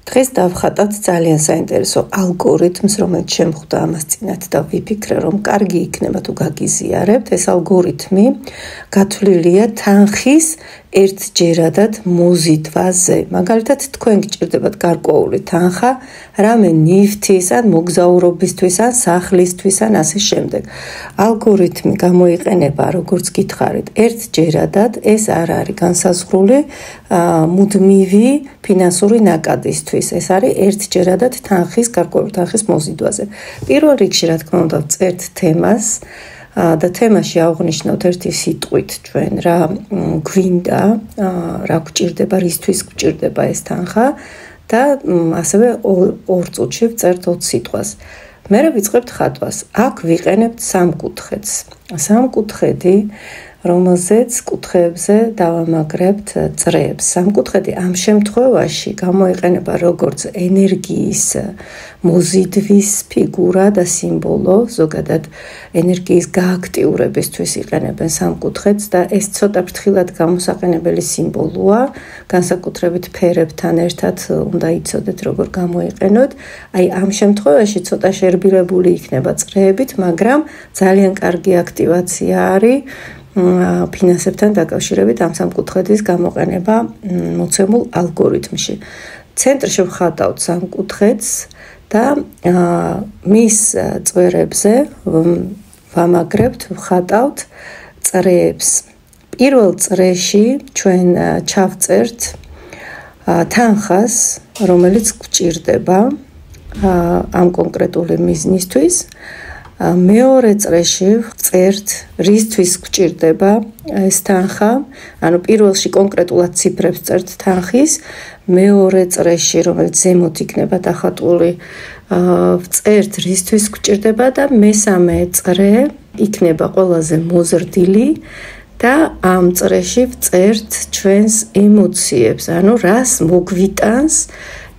დღეს დავხატავთ ძალიან საინტერესო ალგორითმს, რომელიც შემხვდა ამას წინათ და ვიფიქრე, რომ კარგი იქნება თუ გაგიზიარებთ. ეს ალგორითმი გათვლილია თანხის ერთჯერადად მოზიდვაზე. მაგალითად, თქვენ გჭირდებათ გარკვეული თანხა, რამე ნივთის, ან მოგზაურობისთვის, ან სახლისთვის, ან ასე შემდეგ. ალგორითმი გამოიყენება, როგორც გითხარით, ერთჯერადად, ეს არ არის განსაზღვრული მუდმივი ფინანსური ნაკადისთვის. ეს არის ერთჯერადად თანხის, გარკვეული თანხის მოზიდვაზე. პირველ რიგში, რა თქმა უნდა, ვწერთ თემას და თემაში აღვნიშნავთ ერთი სიტყვით ჩვენ რა გვინდა, რა გვჭირდება, რისთვის გვჭირდება ეს თანხა და ასევე ორ წუთში ვწერთ 20 სიტყვას. მერე ვიწყებთ ხატვას. აქ ვიყენებთ სამკუთხედს. სამკუთხედი, რომელზეც კუთხეებზე დავამაგრებთ წრეებს. სამკუთხედი ამ შემთხვევაში გამოიყენება როგორც ენერგიის მოზიდვის ფიგურა და სიმბოლო, ზოგადად ენერგიის გააქტიურებისთვის იყენებენ სამკუთხედს და ეს ცოტა ფრთხილად გამოსაყენებელი სიმბოლოა, განსაკუთრებით ფერებთან ერთად უნდა იცოდეთ როგორ გამოიყენოთ. აი ამ შემთხვევაში ცოტა შერბილებული იქნება წრეებით, მაგრამ ძალიან კარგი აქტივაცია არის ფინანსებთან დაკავშირებით ამ სამკუთხედის გამოყენება მოცემულ ალგორითმში. ცენტრში ვხატავთ სამკუთხედს და მის წვერებზე ვამაგრებთ, ვხატავთ წრეებს. პირველ წრეში ჩვენ ჩავწერთ თანხას, რომელიც გვჭირდება ამ კონკრეტული მიზნისთვის. მეორე წრეში ვწერთ რისთვის გვჭირდება ეს თანხა, ანუ პირველში კონკრეტულად ციფრებს წერთ თანხის, მეორე წრეში, რომელიც ზემოთ იქნება დახატული, ვწერთ რისთვის გვჭირდება და მესამე წრე იქნება ყველაზე მოზრდილი და ამ წრეში ვწერთ ჩვენს ემოციებს, ანუ რას მოგვიტანს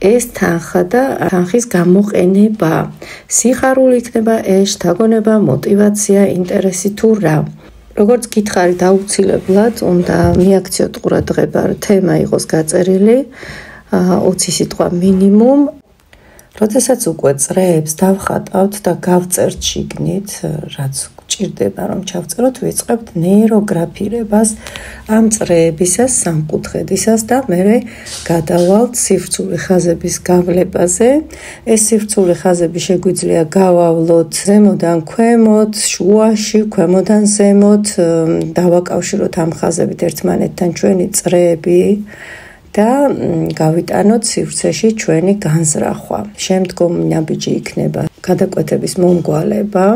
ეს თანხა და თანხის გამოყენება. სიხარული იქნება ეს, შთაგონება, мотивация, ინტერესი თუ რა. როგორც გითხარით, აუცილებლად უნდა მიაქციოთ ყურადღება, თემა იყოს გაწერილი 20 სიტყვა მინიმუმ. როდესაც უკვე წრეებს დავხატავთ და გავწერთ შიგნით, რაც გვჭირდება რომ ჩავწეროთ, ვიწყებთ ნეიროგრაფირებას ამ წრეებისას, სამკუთხედისას და მერე გადავალთ სივრცული ხაზების გავლებაზე. ეს სივრცული ხაზები შეგვიძლია გავავლოთ ზემოდან ქვემოთ, შუაში, ქვემოდან ზემოთ, დავაკავშიროთ ამ ხაზებით ერთმანეთთან ჩვენი წრეები და გავიტანოთ სივრცეში ჩვენი განზრახვა. შემდგომ ნაბიჯი იქნება გადაკვეთების მომგვალება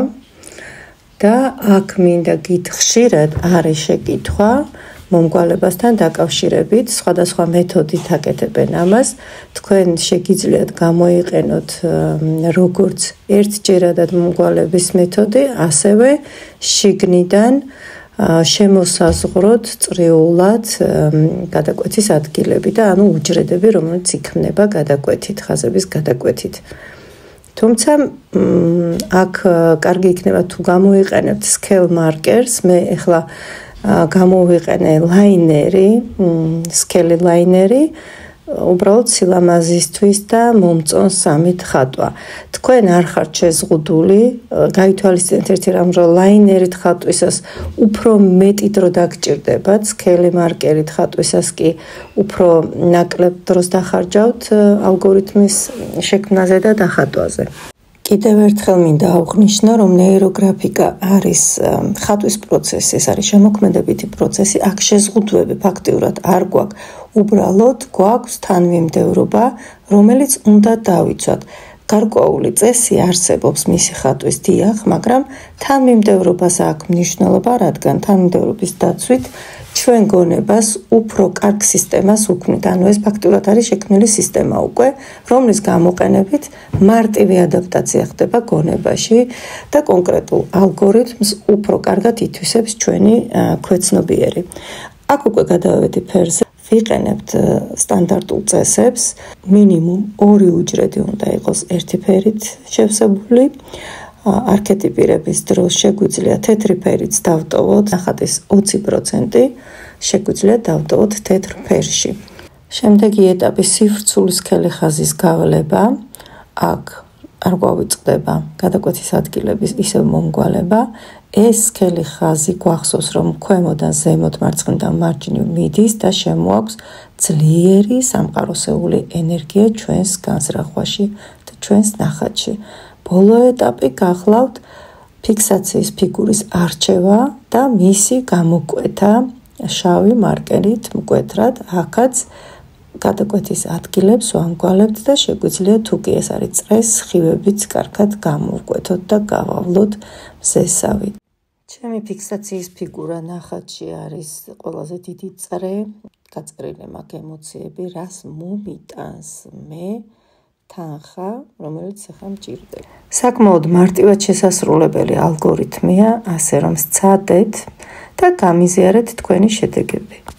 და აქ მინდა გითხრათ, არის შეკითხვა მომგვალებასთან დაკავშირებით, სხვადასხვა მეთოდით აკეთებენ ამას. თქვენ შეგიძლიათ გამოიყენოთ როგორც ერთჯერადად მომგვალების მეთოდი, ასევე შიგნიდან შემოსაზღვროთ წრიულად გადაკვეთის ადგილები და ანუ უჯრედები, რომელიც იქმნება გადაკვეთით, ხაზების გადაკვეთით. თუმცა აქ კარგი იქნება თუ გამოიყენებთ scale markers, მე ახლა გამოვიყენე ლაინერი, scale ლაინერი, უბრალოდ სილამაზისთვის და მომწონს სამით ხატვა. თქვენ არ ხართ შეზღუდული, გაითვალისწინეთ ერთი რამ, რომ ლაინერით ხატვისას უფრო მეტი დრო დაგჭირდებათ, scale markerით ხატვისას კი უფრო ნაკლებ დროს დახარჯავთ ალგორითმის შექმნაზე და დახატვაზე. კიდევ ერთხელ მინდა აღვნიშნო, რომ ნეიროგრაფიკა არის ხატვის პროცესი, ეს არის შემოქმედებითი პროცესი, აქ შეზღუდვები ფაქტიურად არ გვაქვს, უბრალოდ გვაქვს თანმიმდევრობა, რომელიც უნდა დავიცვათ. გარკვეული წესი არსებობს მისი ხატვის დიახ, მაგრამ თანმიმდევრობას აქვს მნიშვნელობა, რადგან თანმიმდევრობის დაცვით ჩვენ გონებას უფრო კარგ სისტემას უქმნით. ანუ ეს ფაქტურად არის შექმნილი სისტემა უკვე, რომლის გამოყენებით მარტივი ადაპტაცია ხდება გონებაში და კონკრეტულ ალგორითმს უფრო კარგად ითვისებს ჩვენი ქვეცნობიერი. აქ უკვე გადავედი ფერზე. ვიყენებთ სტანდარტულ წესებს, მინიმუმ 2 უჯრედი უნდა იყოს ერთი ფერით შევსებული. არქეტიპირების დროს შეგვიძლია თეთრი ფერიც დავტოვოთ, ნახატის 20% შეგვიძლია დავტოვოთ თეთრ ფერში. შემდეგი ეტაპი სივრცულის სქელი ხაზის გავლება. აქ არ გვავიწყდება გადაკვეთის ადგილების ისევ მომგვალება. ეს სქელი ხაზი გვახსოვს, რომ ქვემოდან ზემოთ მარცხნიდან მარჯვნივ მიდის და შემოაქვს ძლიერი სამყაროსეული ენერგია ჩვენს განზრახვაში და ჩვენს ნახატში. ბოლო ეტაპი გახლავთ ფიქსაციის ფიგურის არჩევა და მისი გამოკვეთა შავი მარკერით მკვეთრად. აქაც გადაკვეთის ადგილებს ვამგვალებთ და შეგვიძლია თუ კი ეს არის წრეს სხივებიც კარგად გამოვკვეთოთ და გავავლოთ მზესავით. ჩემი ფიქსაციის ფიგურა ნახატში არის ყველაზე დიდი წრე, გაწერილი მაქვს ემოციები, რას მომიტანს მე თანხა, რომელიც ახლა მჭირდება. საკმაოდ მარტივად შესასრულებელი ალგორითმია, ასე რომ სცადეთ და გამიზიარეთ თქვენი შედეგები.